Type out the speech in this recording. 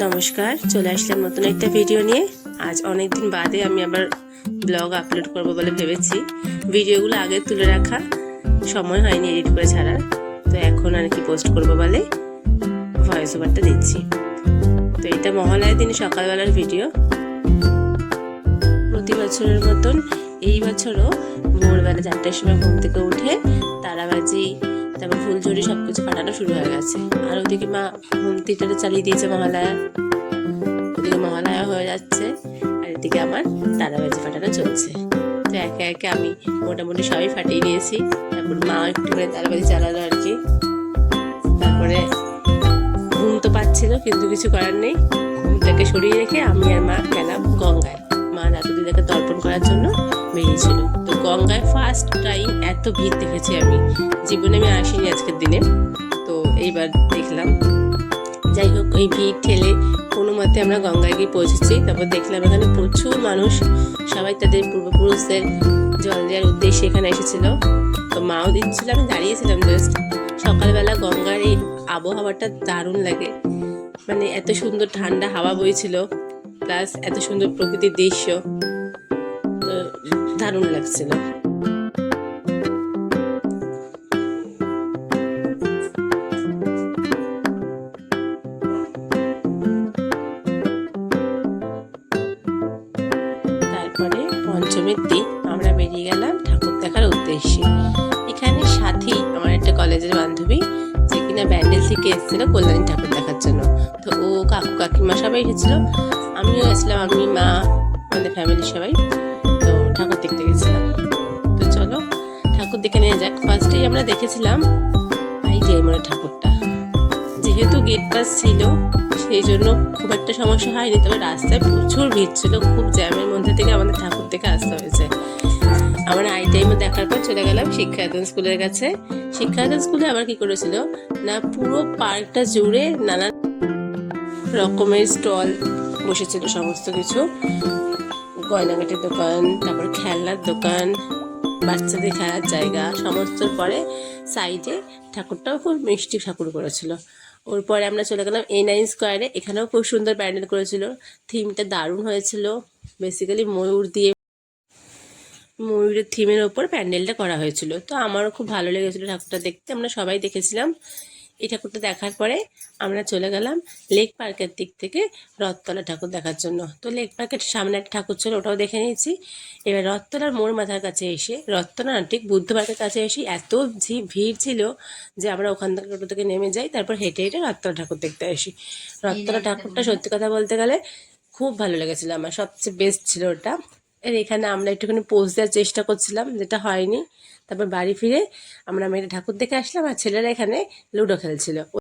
নমস্কার, চলে আসলাম নতুন একটা ভিডিও নিয়ে। আজ অনেক দিন বাদে আমি আবার ব্লগ আপলোড করব বলে ভেবেছি। ভিডিওগুলো আগে তুলে রাখা, সময় হয়নি এডিট করে ছাড়ার, তো এখন আর কি পোস্ট করব বলে ভয়েস ওভারটা দিচ্ছি। তো এটা মহালয়ার দিন সকালবেলার ভিডিও। প্রতি বছরের মতন এই বছরও ভোরবেলা 4টার সময় ঘুম থেকে উঠে তারাবাজি, তারপর ফুলঝুরি সবকিছু ফাটানো শুরু হয়ে গেছে। আর ওদিকে মা ঘুমতিটা চালিয়ে দিয়েছে মহালয়া, ওদিকে মহালয়া হয়ে যাচ্ছে, আর এদিকে আমার তারাবাজি ফাটানো চলছে। তো একে একে আমি মোটামুটি সবই ফাটিয়ে নিয়েছি। তারপর মা একটু করে তারাবাজি চালালো আর কি। তারপরে ঘুম তো পাচ্ছিল, কিন্তু কিছু করার নেই, ঘুমটাকে সরিয়ে রেখে আমি আর মা গেলাম গঙ্গায়। মা দাদু দিদাকে তর্পণ করার জন্য বেরিয়েছিল। তো গঙ্গায় ফার্স্ট টাইম এত ভিড় দেখেছি আমি, জীবনে আমি আসিনি আজকের দিনে, তো এইবার দেখলাম। যাই হোক, ওই ভিড় ঠেলে কোনো মতে আমরা গঙ্গায় গিয়ে পৌঁছেছি। তারপর দেখলাম এখানে প্রচুর মানুষ, সবাই তাদের পূর্বপুরুষদের জল দেওয়ার উদ্দেশ্যে এখানে এসেছিল। তো মাও দিচ্ছিল, আমি দাঁড়িয়েছিলাম জাস্ট। সকালবেলা গঙ্গার এই আবহাওয়াটা দারুণ লাগে, মানে এত সুন্দর ঠান্ডা হাওয়া বইছিল, প্লাস এত সুন্দর প্রকৃতির দৃশ্য, তো দারুণ লাগছিল। তারপরে পঞ্চমীর দিন আমরা বেরিয়ে গেলাম ঠাকুর দেখার উদ্দেশ্যে। এখানে সাথী আমার একটা কলেজের বান্ধবী, যে কিনা ব্যান্ডেল থেকে এসেছিল কল্যাণী ঠাকুর দেখার জন্য। তো ও কাকু কাকিমা সবাই এসেছিল, আমিও এসেছিলাম, আমি মা, আমাদের ফ্যামিলির সবাই। তো ঠাকুর দেখতে গেছিলাম। তো চলো ঠাকুর দেখে নিয়ে যাক। ফার্স্টেই আমরা দেখেছিলাম এই যে মানে ঠাকুরটা, যেহেতু গেট পাস ছিল সেই জন্য খুব একটা সমস্যা হয়নি, তবে রাস্তায় প্রচুর ভিড় ছিল, খুব জ্যামের মধ্যে থেকে আমাদের ঠাকুর দেখে আসতে হয়েছে। আমরা আই টাইমে দেখার পর চলে গেলাম শিক্ষায়তন স্কুলের কাছে। শিক্ষায়তন স্কুলে আবার কি করেছিল না, পুরো পার্কটা জুড়ে নানা রকমের স্টল বসেছিল, সমস্ত কিছু, গয়নাগাটির দোকান, তারপর খেলনার দোকান, বাচ্চাদের খেলার জায়গা, সমস্ত। পরে সাইডে ঠাকুরটাও খুব মিষ্টি ঠাকুর করেছিল। ওর পরে আমরা চলে গেলাম A9 স্কোয়ারে। এখানেও খুব সুন্দর প্যান্ডেল করেছিল, থিমটা দারুণ হয়েছিল। বেসিক্যালি ময়ূরের থিমের ওপর প্যান্ডেলটা করা হয়েছিল। তো আমারও খুব ভালো লেগেছিলো ঠাকুরটা দেখতে, আমরা সবাই দেখেছিলাম। এই ঠাকুরটা দেখার পরে আমরা চলে গেলাম লেক পার্কের দিক থেকে রথতলা ঠাকুর দেখার জন্য। তো লেক পার্কের সামনে একটা ঠাকুর ছিল, ওটাও দেখে নিয়েছি। এবার রথতলার মোড় মাথার কাছে এসে, রথতলা না ঠিক বুদ্ধ পার্কের কাছে এসে এত ভিড় ছিল যে আমরা ওখান থেকে টোটো থেকে নেমে যাই, তারপর হেঁটে হেঁটে রথতলা ঠাকুর দেখতে আসি। রথতলা ঠাকুরটা সত্যি কথা বলতে গেলে খুব ভালো লেগেছিলো আমার, সবচেয়ে বেস্ট ছিল ওটা। এর এখানে আমরা একটুখানি পোজ দেওয়ার চেষ্টা করছিলাম, যেটা হয়নি। তারপর বাড়ি ফিরে আমরা মেয়েটা ঠাকুর দেখে আসলাম, আর ছেলেরা এখানে লুডো খেলছিল।